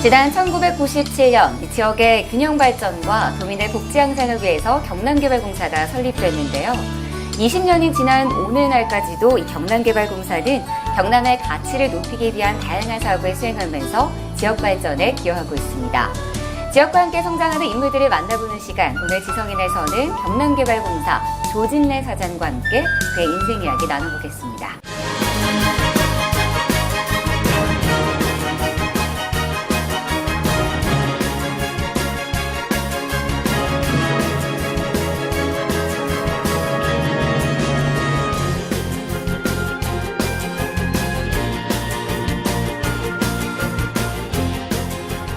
지난 1997년 지역의 균형 발전과 도민의 복지 향상을 위해서 경남개발공사가 설립됐는데요. 20년이 지난 오늘날까지도 이 경남개발공사는 경남의 가치를 높이기 위한 다양한 사업을 수행하면서 지역 발전에 기여하고 있습니다. 지역과 함께 성장하는 인물들을 만나보는 시간, 오늘 지성인에서는 경남개발공사 조진래 사장과 함께 그의 인생 이야기 나눠보겠습니다.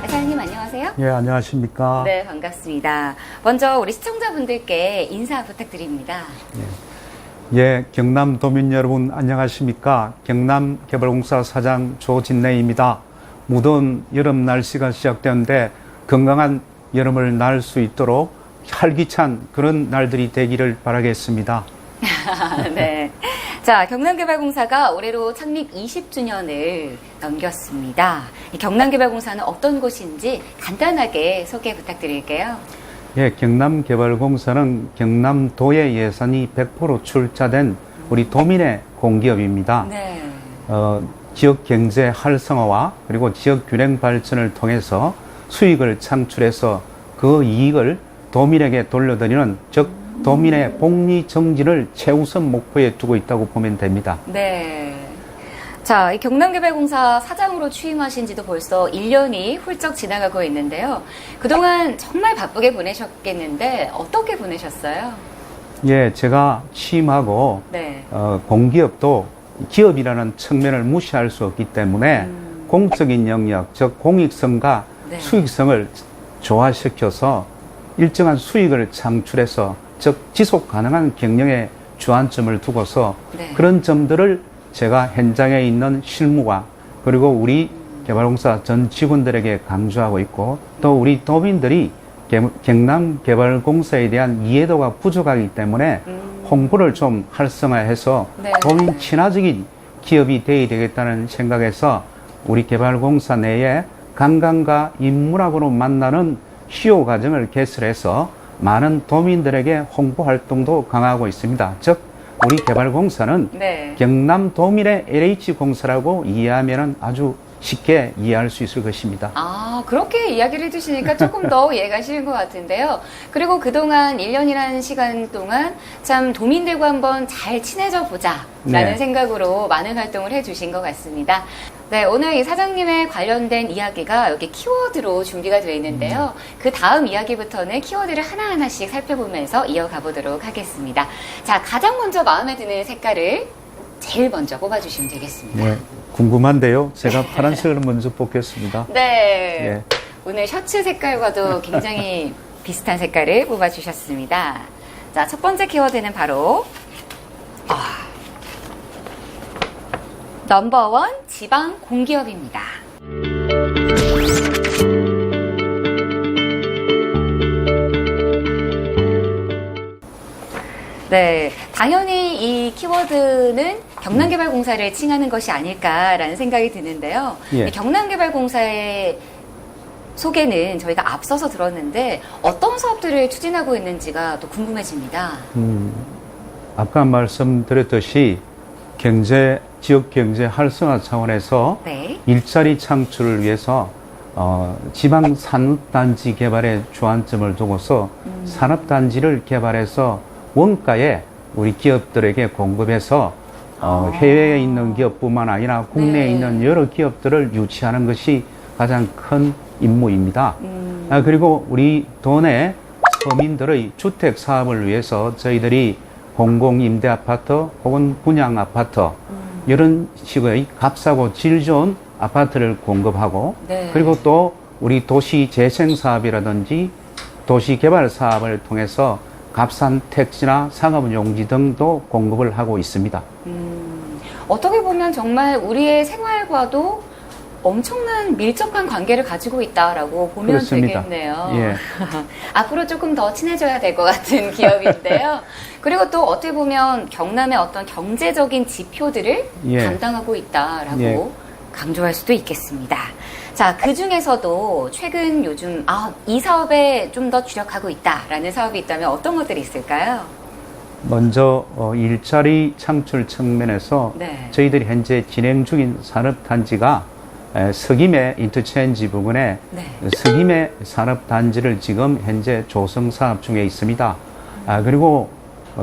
사장님 안녕하세요. 예, 안녕하십니까. 네, 반갑습니다. 먼저 우리 시청자분들께 인사 부탁드립니다. 예, 경남도민 여러분 안녕하십니까. 경남개발공사 사장 조진래입니다. 무더운 여름 날씨가 시작되는데 건강한 여름을 날 수 있도록 활기찬 그런 날들이 되기를 바라겠습니다. 네. 자, 경남개발공사가 올해로 창립 20주년을 넘겼습니다. 이 경남개발공사는 어떤 곳인지 간단하게 소개 부탁드릴게요. 예, 경남개발공사는 경남도의 예산이 100% 출자된 우리 도민의 공기업입니다. 네. 지역 경제 활성화와 그리고 지역 균형 발전을 통해서 수익을 창출해서 그 이익을 도민에게 돌려드리는, 즉 도민의 복리 정진을 최우선 목표에 두고 있다고 보면 됩니다. 네. 자, 이 경남개발공사 사장으로 취임하신 지도 벌써 1년이 훌쩍 지나가고 있는데요. 그동안 정말 바쁘게 보내셨겠는데 어떻게 보내셨어요? 예, 제가 취임하고 네. 공기업도 기업이라는 측면을 무시할 수 없기 때문에 공적인 영역, 즉 공익성과 네. 수익성을 조화시켜서 일정한 수익을 창출해서, 즉 지속 가능한 경영에 주안점을 두고서 네. 그런 점들을 제가 현장에 있는 실무와 그리고 우리 개발공사 전 직원들에게 강조하고 있고, 또 우리 도민들이 경남개발공사에 대한 이해도가 부족하기 때문에 홍보를 좀 활성화해서 네. 도민 친화적인 기업이 되어야 되겠다는 생각에서 우리 개발공사 내에 관광과 인문학으로 만나는 시효 과정을 개설해서 많은 도민들에게 홍보 활동도 강화하고 있습니다. 즉 우리 개발공사는 네. 경남도민의 LH공사라고 이해하면 아주 쉽게 이해할 수 있을 것입니다. 아, 그렇게 이야기를 해주시니까 조금 더 이해가 쉬운 것 같은데요. 그리고 그동안 1년이라는 시간 동안 참 도민들과 한번 잘 친해져 보자 라는 네. 생각으로 많은 활동을 해주신 것 같습니다. 네, 오늘 이 사장님의 관련된 이야기가 여기 키워드로 준비가 되어 있는데요. 그 다음 이야기부터는 키워드를 하나하나씩 살펴보면서 이어가 보도록 하겠습니다. 자, 가장 먼저 마음에 드는 색깔을 제일 먼저 뽑아주시면 되겠습니다. 네, 궁금한데요. 제가 파란색을 먼저 뽑겠습니다. 네. 예. 오늘 셔츠 색깔과도 굉장히 비슷한 색깔을 뽑아주셨습니다. 자, 첫 번째 키워드는 바로 넘버원 지방 공기업입니다. 네, 당연히 이 키워드는 경남개발공사를 칭하는 것이 아닐까라는 생각이 드는데요. 예. 이 경남개발공사의 소개는 저희가 앞서서 들었는데 어떤 사업들을 추진하고 있는지가 또 궁금해집니다. 아까 말씀드렸듯이 지역 경제 활성화 차원에서 네. 일자리 창출을 위해서 지방 산업단지 개발에 주안점을 두고서 산업단지를 개발해서 원가에 우리 기업들에게 공급해서 해외에 있는 기업뿐만 아니라 국내에 네. 있는 여러 기업들을 유치하는 것이 가장 큰 임무입니다. 그리고 우리 도내 서민들의 주택 사업을 위해서 저희들이 공공임대아파트 혹은 분양아파트 이런 식의 값싸고 질 좋은 아파트를 공급하고 네. 그리고 또 우리 도시 재생 사업이라든지 도시 개발 사업을 통해서 값싼 택지나 상업용지 등도 공급을 하고 있습니다. 어떻게 보면 정말 우리의 생활과도 엄청난 밀접한 관계를 가지고 있다라고 보면 그렇습니다. 되겠네요. 예. 앞으로 조금 더 친해져야 될 것 같은 기업인데요. 그리고 또 어떻게 보면 경남의 어떤 경제적인 지표들을 예. 담당하고 있다라고 예. 강조할 수도 있겠습니다. 자, 그 중에서도 최근 요즘 이 사업에 좀 더 주력하고 있다라는 사업이 있다면 어떤 것들이 있을까요? 먼저 일자리 창출 측면에서 네. 저희들이 현재 진행 중인 산업단지가 석임의 인터체인지 부근에 네. 석임의 산업단지를 지금 현재 조성 사업 중에 있습니다. 그리고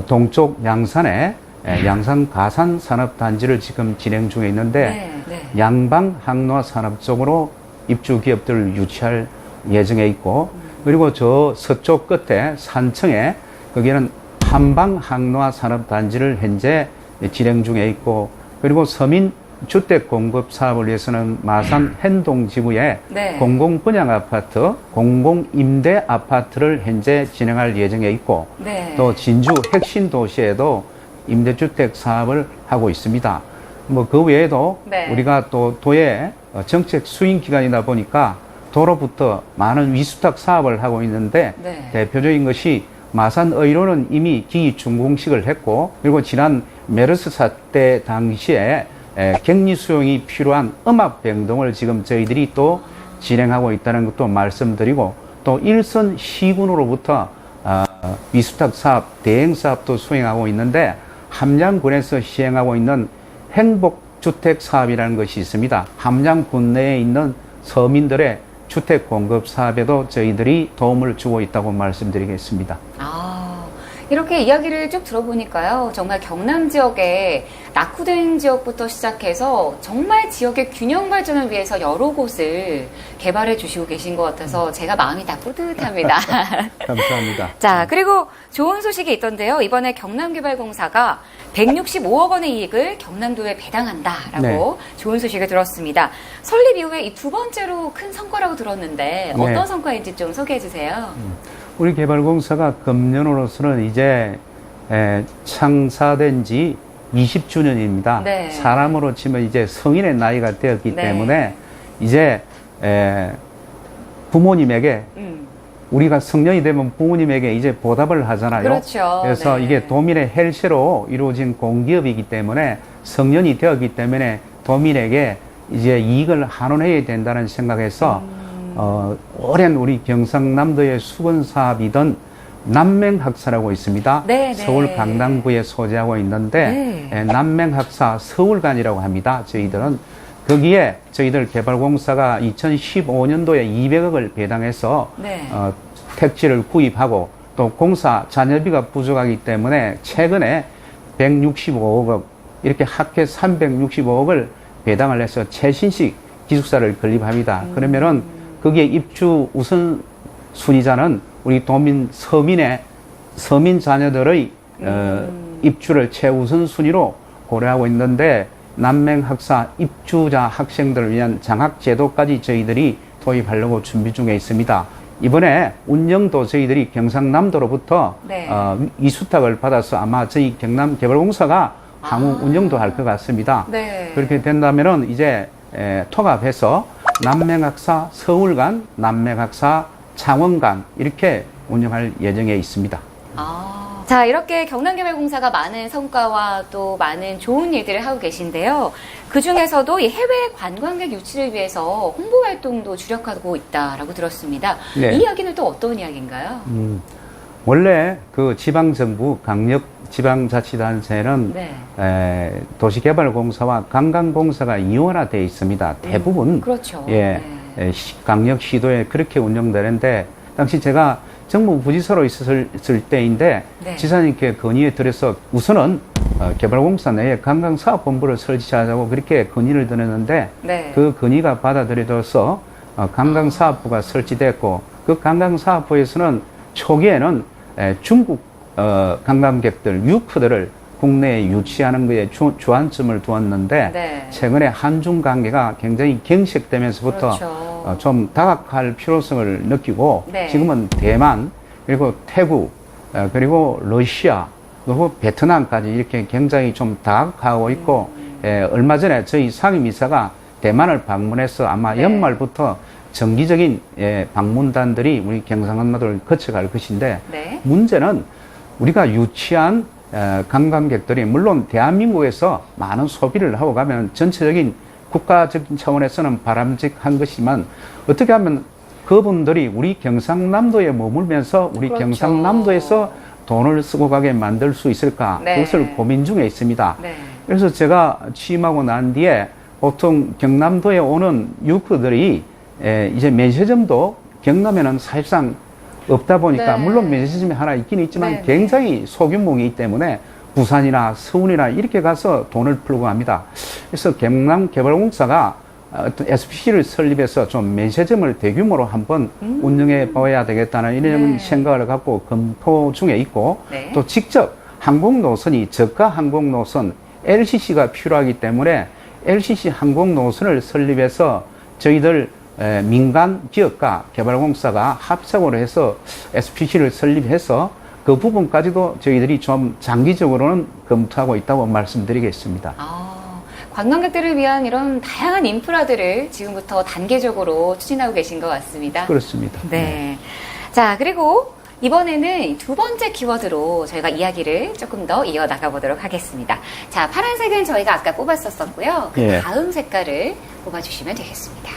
동쪽 양산에 양산 가산 산업단지를 지금 진행 중에 있는데 네. 양방 항로화 산업 쪽으로 입주 기업들을 유치할 예정에 있고 그리고 저 서쪽 끝에 산청에 거기는 한방 항로화 산업단지를 현재 진행 중에 있고 그리고 서민 주택 공급 사업을 위해서는 마산 hen동지구에 네. 공공분양 아파트, 공공임대 아파트를 현재 진행할 예정에 있고 네. 또 진주 핵심 도시에도 임대주택 사업을 하고 있습니다. 뭐 그 외에도 네. 우리가 또 도의 정책 수행 기관이다 보니까 도로부터 많은 위수탁 사업을 하고 있는데 네. 대표적인 것이 마산 의료는 이미 기기 준공식을 했고 그리고 지난 메르스 사태 당시에 격리 수용이 필요한 음압 병동을 지금 저희들이 또 진행하고 있다는 것도 말씀드리고 또 일선 시군으로부터 위수탁 사업, 대행 사업도 수행하고 있는데 함양군에서 시행하고 있는 행복주택 사업이라는 것이 있습니다. 함양군 내에 있는 서민들의 주택 공급 사업에도 저희들이 도움을 주고 있다고 말씀드리겠습니다. 이렇게 이야기를 쭉 들어보니까요. 정말 경남 지역에 낙후된 지역부터 시작해서 정말 지역의 균형 발전을 위해서 여러 곳을 개발해 주시고 계신 것 같아서 제가 마음이 다 뿌듯합니다. 감사합니다. 자, 그리고 좋은 소식이 있던데요. 이번에 경남개발공사가 165억 원의 이익을 경남도에 배당한다라고 네. 좋은 소식을 들었습니다. 설립 이후에 이 두 번째로 큰 성과라고 들었는데 어떤 네. 성과인지 좀 소개해 주세요. 우리 개발공사가 금년으로서는 이제 창사된 지 20주년입니다. 네. 사람으로 치면 이제 성인의 나이가 되었기 네. 때문에 이제 부모님에게 우리가 성년이 되면 부모님에게 이제 보답을 하잖아요. 그렇죠. 그래서 네. 이게 도민의 헬스로 이루어진 공기업이기 때문에 성년이 되었기 때문에 도민에게 이제 이익을 환원해야 된다는 생각에서 오랜 우리 경상남도의 수건 사업이던 남맹학사라고 있습니다. 네, 서울 네. 강남구에 소재하고 있는데 남맹학사 서울관이라고 합니다. 저희들은 거기에 저희들 개발공사가 2015년도에 200억을 배당해서 네. 택지를 구입하고 또 공사 잔여비가 부족하기 때문에 최근에 165억 이렇게 합해 365억을 배당을 해서 최신식 기숙사를 건립합니다. 그러면은 거기에 입주 우선 순위자는 우리 도민 서민 자녀들의 입주를 최우선 순위로 고려하고 있는데 남맹학사 입주자 학생들을 위한 장학제도까지 저희들이 도입하려고 준비 중에 있습니다. 이번에 운영도 저희들이 경상남도로부터 네. 위수탁을 받아서 아마 저희 경남개발공사가 향후 운영도 할 것 같습니다. 네. 그렇게 된다면은 이제 통합해서 남맹학사 서울간, 남맹학사 창원간 이렇게 운영할 예정에 있습니다. 자, 이렇게 경남개발공사가 많은 성과와 또 많은 좋은 일들을 하고 계신데요. 그 중에서도 이 해외 관광객 유치를 위해서 홍보 활동도 주력하고 있다라고 들었습니다. 네. 이 이야기는 또 어떤 이야기인가요? 원래 그 지방정부 강력 지방자치단체는 네. 도시개발공사와 관광공사가 이원화되어 있습니다. 대부분 그렇죠. 예, 강력 시도에 그렇게 운영되는데 당시 제가 정부 부지사로 있었을 때인데 네. 지사님께 건의에 들여서 우선은 개발공사 내에 관광사업본부를 설치하자고 그렇게 건의를 드렸는데 네. 그 건의가 받아들여져서 관광사업부가 설치됐고 그 관광사업부에서는 초기에는 중국 관광객들, 유크들을 국내에 유치하는 것에 주안점을 두었는데 네. 최근에 한중 관계가 굉장히 경색되면서부터 그렇죠. 좀 다각할 필요성을 느끼고 네. 지금은 대만 그리고 태국 그리고 러시아 그리고 베트남까지 이렇게 굉장히 좀 다각하고 있고 얼마 전에 저희 상임이사가 대만을 방문해서 아마 네. 연말부터 정기적인 방문단들이 우리 경상남도를 거쳐갈 것인데 네. 문제는 우리가 유치한 관광객들이 물론 대한민국에서 많은 소비를 하고 가면 전체적인 국가적인 차원에서는 바람직한 것이지만 어떻게 하면 그분들이 우리 경상남도에 머물면서 우리 그렇죠. 경상남도에서 돈을 쓰고 가게 만들 수 있을까? 네. 그것을 고민 중에 있습니다. 네. 그래서 제가 취임하고 난 뒤에 보통 경남도에 오는 유크들이 이제 면세점도 경남에는 사실상 없다 보니까 네. 물론 면세점이 하나 있긴 있지만 네, 네. 굉장히 소규모이기 때문에 부산이나 서울이나 이렇게 가서 돈을 풀고 합니다. 그래서 경남개발공사가 어떤 SPC를 설립해서 좀 면세점을 대규모로 한번 운영해 봐야 되겠다는 이런 네. 생각을 갖고 검토 중에 있고 네. 또 직접 항공노선이 저가 항공노선 LCC가 필요하기 때문에 LCC 항공노선을 설립해서 저희들 민간 기업과 개발공사가 합작으로 해서 SPC를 설립해서 그 부분까지도 저희들이 좀 장기적으로는 검토하고 있다고 말씀드리겠습니다. 관광객들을 위한 이런 다양한 인프라들을 지금부터 단계적으로 추진하고 계신 것 같습니다. 그렇습니다. 네. 자, 그리고 이번에는 두 번째 키워드로 저희가 이야기를 조금 더 이어나가 보도록 하겠습니다. 자, 파란색은 저희가 아까 뽑았었고요. 그 예. 다음 색깔을 뽑아주시면 되겠습니다.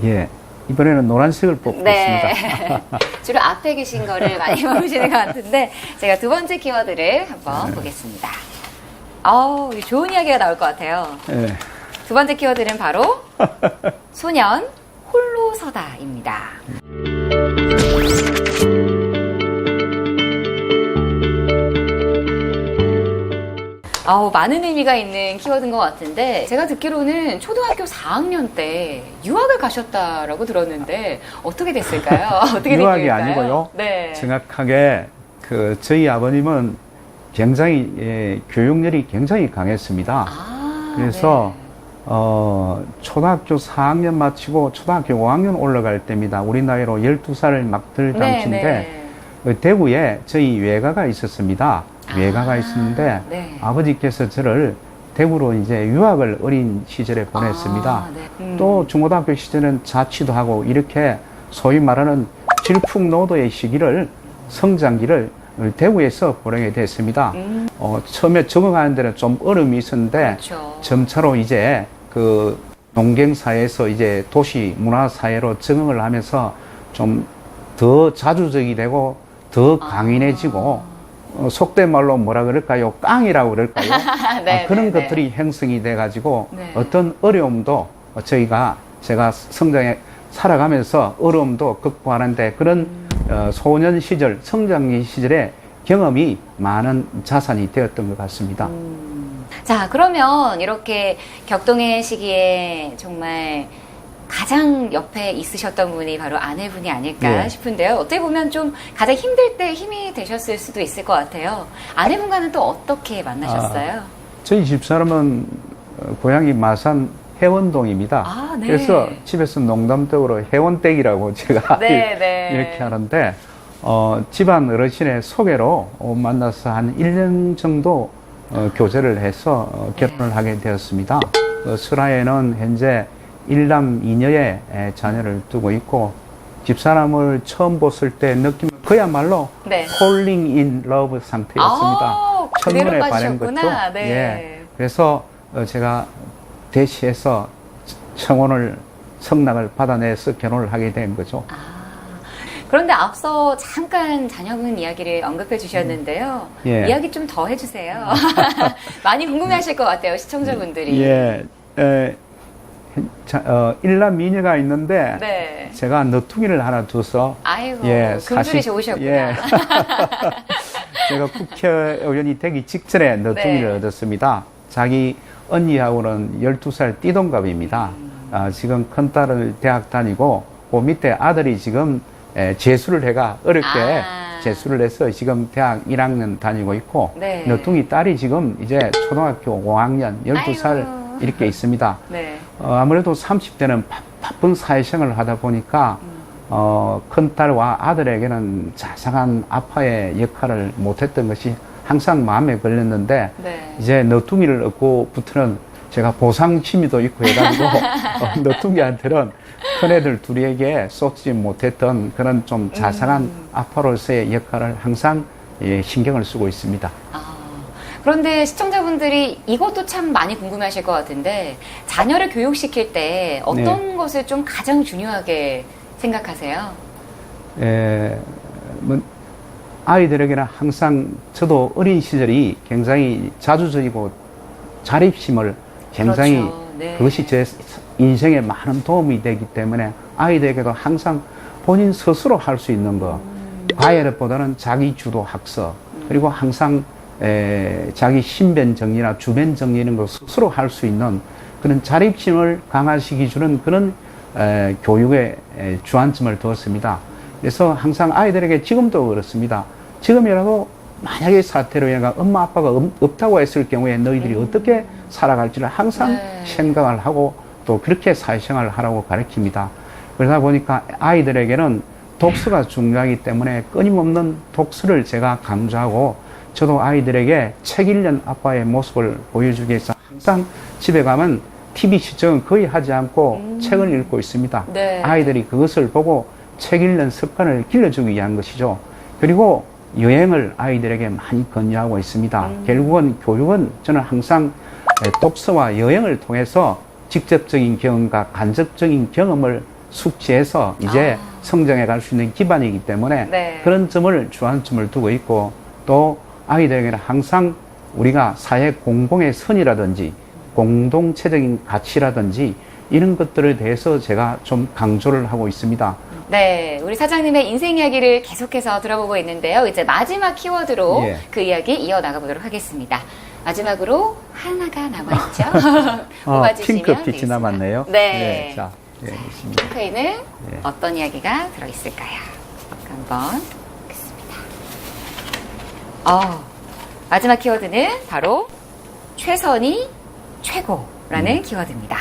예. 이번에는 노란색을 뽑고 네. 있습니다. 주로 앞에 계신 거를 많이 모르시는 것 같은데 제가 두 번째 키워드를 한번 보겠습니다. 좋은 이야기가 나올 것 같아요. 예. 두 번째 키워드는 바로 소년 홀로 서다입니다. 많은 의미가 있는 키워드인 것 같은데 제가 듣기로는 초등학교 4학년 때 유학을 가셨다라고 들었는데 어떻게 됐을까요? 어떻게 된 유학이 기회일까요? 아니고요. 네. 정확하게 저희 아버님은 굉장히 교육열이 굉장히 강했습니다. 그래서 초등학교 4학년 마치고 초등학교 5학년 올라갈 때입니다. 우리 나이로 12살을 막 들 당시인데 대구에 저희 외가가 있었습니다. 외가가 있었는데 네. 아버지께서 저를 대구로 이제 유학을 어린 시절에 보냈습니다. 네. 또 중고등학교 시절은 자취도 하고 이렇게 소위 말하는 질풍노도의 시기를 성장기를 대구에서 보내게 됐습니다. 처음에 적응하는 데는 좀 어려움이 있었는데 그렇죠. 점차로 이제 그 농경사회에서 이제 도시 문화사회로 적응을 하면서 좀 더 자주적이 되고 더 강인해지고 속된 말로 뭐라 그럴까요? 깡이라고 그럴까요? 네, 그런 네, 것들이 형성이 돼가지고 네. 어떤 어려움도 제가 성장해 살아가면서 어려움도 극복하는데 그런 소년 시절, 성장기 시절의 경험이 많은 자산이 되었던 것 같습니다. 자, 그러면 이렇게 격동의 시기에 정말 가장 옆에 있으셨던 분이 바로 아내분이 아닐까 예. 싶은데요. 어떻게 보면 좀 가장 힘들 때 힘이 되셨을 수도 있을 것 같아요. 아내분과는 또 어떻게 만나셨어요? 저희 집사람은 고향이 마산 해원동입니다. 네. 그래서 집에서 농담적으로 해원댁이라고 제가 네, 네. 이렇게 하는데 집안 어르신의 소개로 만나서 한 1년 정도 교제를 해서 결혼을 하게 되었습니다. 설화에는 현재 1남 2녀의 자녀를 두고 있고 집사람을 처음 봤을 때 느낌 그야말로 네. 홀링 인 러브 상태였습니다. 그대로 첫눈에 반한 빠지셨구나. 거죠. 네. 예. 그래서 제가 대시해서 청혼을 성낙을 받아내서 결혼을 하게 된 거죠. 그런데 앞서 잠깐 자녀분 이야기를 언급해 주셨는데요. 예. 이야기 좀 더 해주세요. 많이 궁금해하실 것 같아요, 시청자분들이. 예. 1남 2녀가 있는데 네. 제가 너퉁이를 하나 둬서 아이고, 예, 금술이 좋으셨구나. 예. 제가 국회의원이 되기 직전에 너퉁이를 네. 얻었습니다. 자기 언니하고는 12살 띠동갑입니다. 지금 큰딸을 대학 다니고 그 밑에 아들이 지금 재수를 해가 어렵게 재수를 해서 지금 대학 1학년 다니고 있고 네. 너퉁이 딸이 지금 이제 초등학교 5학년 12살 아이고. 이렇게 있습니다. 네. 아무래도 30대는 바쁜 사회생활을 하다 보니까 큰딸과 아들에게는 자상한 아빠의 역할을 못했던 것이 항상 마음에 걸렸는데 네. 이제 너퉁이를 얻고부터는 제가 보상 취미도 있고 해가지고 너퉁이한테는 큰애들 둘에게 쏟지 못했던 그런 좀 자상한 아빠로서의 역할을 항상 신경을 쓰고 있습니다. 그런데 시청자분들 가장들이 이것도 참 많이 궁금해하실 것 같은데 자녀를 교육시킬 때 어떤 것을 좀 가장 중요하게 생각하세요? 뭐 아이들에게는 항상 저도 어린 시절이 굉장히 자주적이고 자립심을 굉장히 그렇죠. 네. 그것이 제 인생에 많은 도움이 되기 때문에 아이들에게도 항상 본인 스스로 할 수 있는 거 과외보다는 자기 주도 학습 그리고 항상 자기 신변 정리나 주변 정리 이런 거 스스로 할 수 있는 그런 자립심을 강화시켜 주는 그런 교육에 주안점을 두었습니다. 그래서 항상 아이들에게 지금도 그렇습니다. 지금이라도 만약에 사태로 인해 엄마 아빠가 없다고 했을 경우에 너희들이 어떻게 살아갈지를 항상 생각을 하고 또 그렇게 사회생활을 하라고 가르칩니다. 그러다 보니까 아이들에게는 독서가 중요하기 때문에 끊임없는 독서를 제가 강조하고 저도 아이들에게 책 읽는 아빠의 모습을 보여주기 위해서 항상 집에 가면 TV 시청은 거의 하지 않고 책을 읽고 있습니다. 네. 아이들이 그것을 보고 책 읽는 습관을 길러주기 위한 것이죠. 그리고 여행을 아이들에게 많이 권유하고 있습니다. 결국은 교육은 저는 항상 독서와 여행을 통해서 직접적인 경험과 간접적인 경험을 숙지해서 이제 성장해 갈 수 있는 기반이기 때문에 네. 그런 점을 주안점을 두고 있고 또 아이들에게는 항상 우리가 사회 공공의 선이라든지 공동체적인 가치라든지 이런 것들에 대해서 제가 좀 강조를 하고 있습니다. 네, 우리 사장님의 인생 이야기를 계속해서 들어보고 있는데요. 이제 마지막 키워드로 예. 그 이야기 이어나가 보도록 하겠습니다. 마지막으로 하나가 남아있죠? 뽑아주시면 핑크빛이 되겠습니다. 남았네요. 네. 자, 있습니다. 핑크에는 예. 어떤 이야기가 들어있을까요? 한번 보겠습니다. 마지막 키워드는 바로 최선이 최고라는 키워드입니다.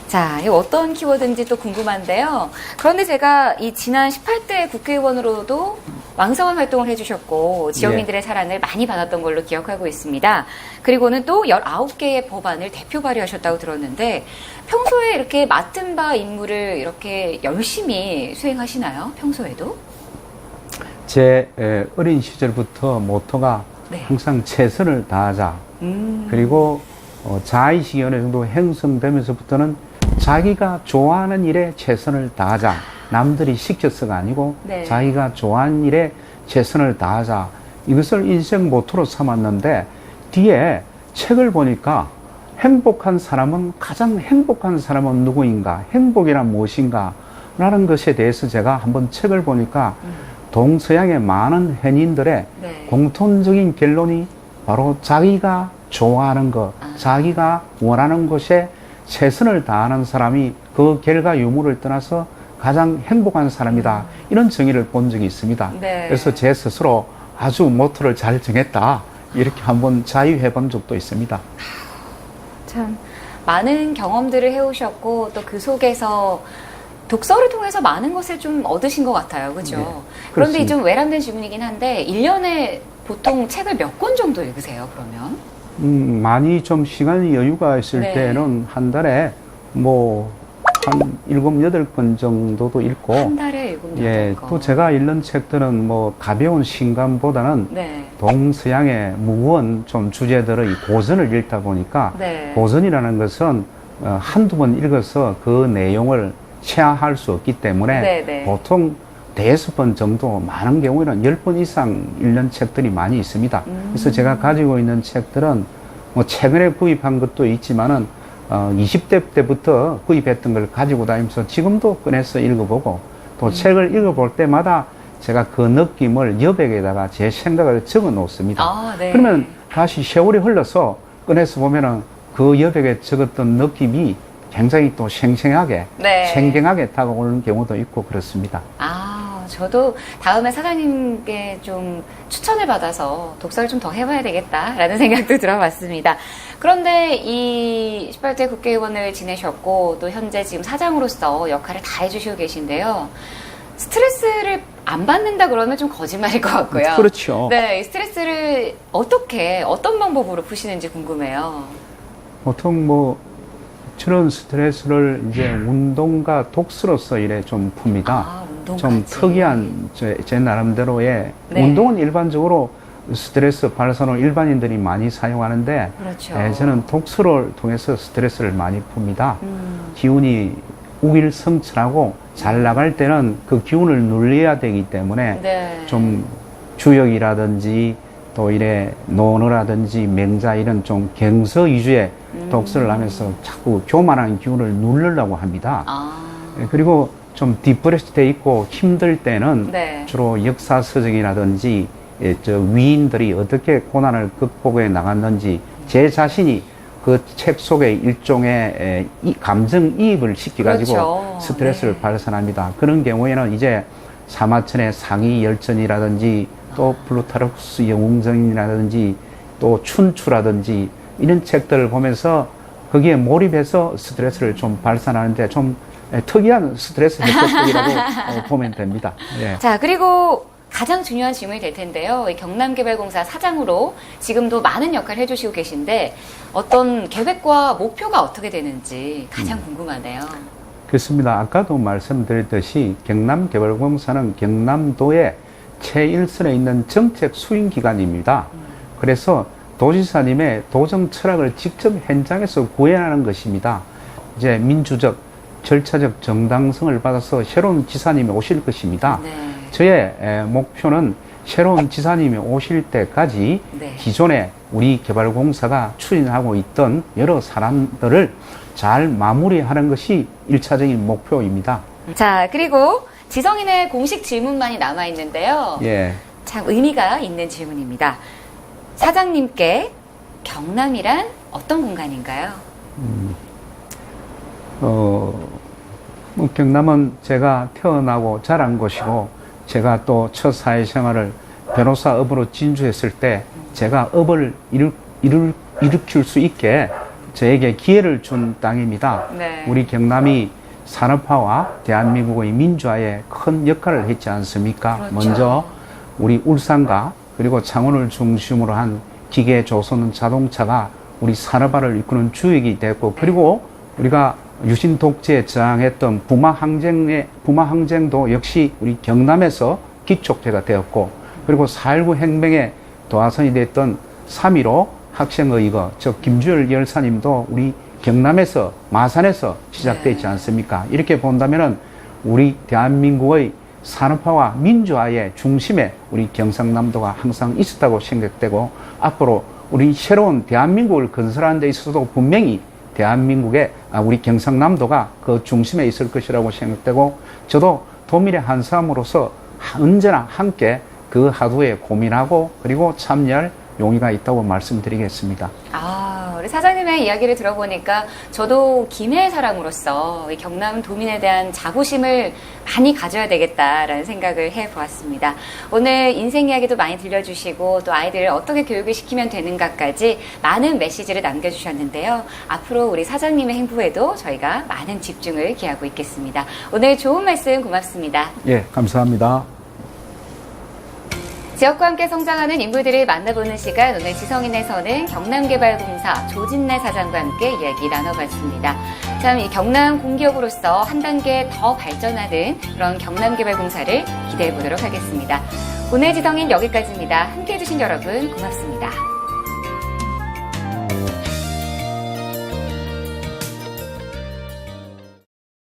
자, 이 어떤 키워드인지 또 궁금한데요. 그런데 제가 이 지난 18대 국회의원으로도 왕성한 활동을 해주셨고 지역민들의 사랑을 많이 받았던 걸로 기억하고 있습니다. 그리고는 또 19개의 법안을 대표 발의하셨다고 들었는데 평소에 이렇게 맡은 바 임무를 이렇게 열심히 수행하시나요? 평소에도? 제 어린 시절부터 모토가 네. 항상 최선을 다하자. 그리고 자의식이 어느 정도 형성되면서부터는 자기가 좋아하는 일에 최선을 다하자. 남들이 시켜서가 아니고 네. 자기가 좋아하는 일에 최선을 다하자. 이것을 인생 모토로 삼았는데 뒤에 책을 보니까 행복한 사람은 가장 행복한 사람은 누구인가? 행복이란 무엇인가? 라는 것에 대해서 제가 한번 책을 보니까 동서양의 많은 현인들의 네. 공통적인 결론이 바로 자기가 좋아하는 것, 자기가 원하는 것에 최선을 다하는 사람이 그 결과 유무를 떠나서 가장 행복한 사람이다. 이런 정의를 본 적이 있습니다. 네. 그래서 제 스스로 아주 모토를 잘 정했다. 이렇게 한번 자유해 본 적도 있습니다. 참 많은 경험들을 해오셨고 또 그 속에서 독서를 통해서 많은 것을 좀 얻으신 것 같아요. 그죠? 네, 그런데 그렇습니다. 좀 외람된 질문이긴 한데 1년에 보통 책을 몇 권 정도 읽으세요? 그러면? 많이 좀 시간이 여유가 있을 네. 때는 한 달에 한 7, 8권 정도도 읽고 한 달에 7, 예, 8권. 또 제가 읽는 책들은 가벼운 신간보다는 네. 동서양의 무거운 좀 주제들의 고전을 읽다 보니까 네. 고전이라는 것은 한두 번 읽어서 그 내용을 체화할 수 없기 때문에 네, 네. 보통 5번 정도 많은 경우에는 10번 이상 읽는 책들이 많이 있습니다. 그래서 제가 가지고 있는 책들은 최근에 구입한 것도 있지만은 20대 때부터 구입했던 걸 가지고 다니면서 지금도 꺼내서 읽어보고 또 책을 읽어볼 때마다 제가 그 느낌을 여백에다가 제 생각을 적어 놓습니다. 네. 그러면 다시 세월이 흘러서 꺼내서 보면은 그 여백에 적었던 느낌이 굉장히 또 생생하게, 네. 생경하게 다가오는 경우도 있고 그렇습니다. 저도 다음에 사장님께 좀 추천을 받아서 독서를 좀 더 해봐야 되겠다라는 생각도 들어봤습니다. 그런데 이 18대 국회의원을 지내셨고 또 현재 지금 사장으로서 역할을 다 해주시고 계신데요. 스트레스를 안 받는다 그러면 좀 거짓말일 것 같고요. 그렇죠. 네, 이 스트레스를 어떤 방법으로 푸시는지 궁금해요. 보통 저런 스트레스를 이제 운동과 독서로서 이래 좀 풉니다. 좀 특이한 제 나름대로의 네. 운동은 일반적으로 스트레스 발산을 일반인들이 많이 사용하는데 그렇죠. 저는 독서를 통해서 스트레스를 많이 풉니다. 기운이 우일성천하고 잘 나갈 때는 그 기운을 눌려야 되기 때문에 네. 좀 주역이라든지 또 이래 논어라든지 맹자 이런 좀 경서 위주의 독서를 하면서 자꾸 교만한 기운을 누르려고 합니다. 그리고 좀 디프레스 돼 있고 힘들 때는 네. 주로 역사서적이라든지 저 위인들이 어떻게 고난을 극복해 나갔는지 제 자신이 그 책 속에 일종의 감정이입을 시켜가지고 그렇죠. 스트레스를 네. 발산합니다. 그런 경우에는 이제 사마천의 상위 열전이라든지 또 플루타르쿠스 영웅전이라든지 또 춘추라든지 이런 책들을 보면서 거기에 몰입해서 스트레스를 좀 발산하는데 좀 특이한 스트레스 해소법이라고 보면 됩니다. 예. 자, 그리고 가장 중요한 질문이 될 텐데요. 이 경남개발공사 사장으로 지금도 많은 역할을 해주시고 계신데 어떤 계획과 목표가 어떻게 되는지 가장 궁금하네요. 그렇습니다. 아까도 말씀드렸듯이 경남개발공사는 경남도의 최일선에 있는 정책 수행기관입니다. 그래서 도지사님의 도정 철학을 직접 현장에서 구현하는 것입니다. 이제 민주적, 절차적 정당성을 받아서 새로운 지사님이 오실 것입니다. 네. 저의 목표는 새로운 지사님이 오실 때까지 네. 기존에 우리 개발공사가 추진하고 있던 여러 사람들을 잘 마무리하는 것이 1차적인 목표입니다. 자, 그리고 지성인의 공식 질문만이 남아있는데요. 예. 참 의미가 있는 질문입니다. 사장님께 경남이란 어떤 공간인가요? 뭐 경남은 제가 태어나고 자란 곳이고 제가 또 첫 사회생활을 변호사업으로 진주했을 때 제가 업을 일으킬 수 있게 저에게 기회를 준 땅입니다. 네. 우리 경남이 산업화와 대한민국의 민주화에 큰 역할을 했지 않습니까? 그렇죠. 먼저 우리 울산과 그리고 창원을 중심으로 한 기계, 조선, 자동차가 우리 산업화를 이끄는 주역이 됐고, 그리고 우리가 유신 독재에 저항했던 부마 항쟁도 역시 우리 경남에서 기촉제가 되었고, 그리고 4.19 혁명의 도화선이 됐던 3.15 학생의거, 즉 김주열 열사님도 우리 경남에서, 마산에서 시작되지 않습니까? 이렇게 본다면은 우리 대한민국의 산업화와 민주화의 중심에 우리 경상남도가 항상 있었다고 생각되고, 앞으로 우리 새로운 대한민국을 건설하는 데 있어서도 분명히 대한민국의 우리 경상남도가 그 중심에 있을 것이라고 생각되고, 저도 도민의 한 사람으로서 언제나 함께 그 하도에 고민하고 그리고 참여할 용의가 있다고 말씀드리겠습니다. 우리 사장님의 이야기를 들어보니까 저도 김해 사람으로서 이 경남 도민에 대한 자부심을 많이 가져야 되겠다라는 생각을 해보았습니다. 오늘 인생 이야기도 많이 들려주시고 또 아이들을 어떻게 교육을 시키면 되는가까지 많은 메시지를 남겨주셨는데요. 앞으로 우리 사장님의 행보에도 저희가 많은 집중을 기하고 있겠습니다. 오늘 좋은 말씀 고맙습니다. 예, 감사합니다. 지역과 함께 성장하는 인물들을 만나보는 시간, 오늘 지성인에서는 경남개발공사 조진래 사장과 함께 이야기 나눠봤습니다. 참 이 경남 공기업으로서 한 단계 더 발전하는 그런 경남개발공사를 기대해 보도록 하겠습니다. 오늘 지성인 여기까지입니다. 함께해 주신 여러분 고맙습니다.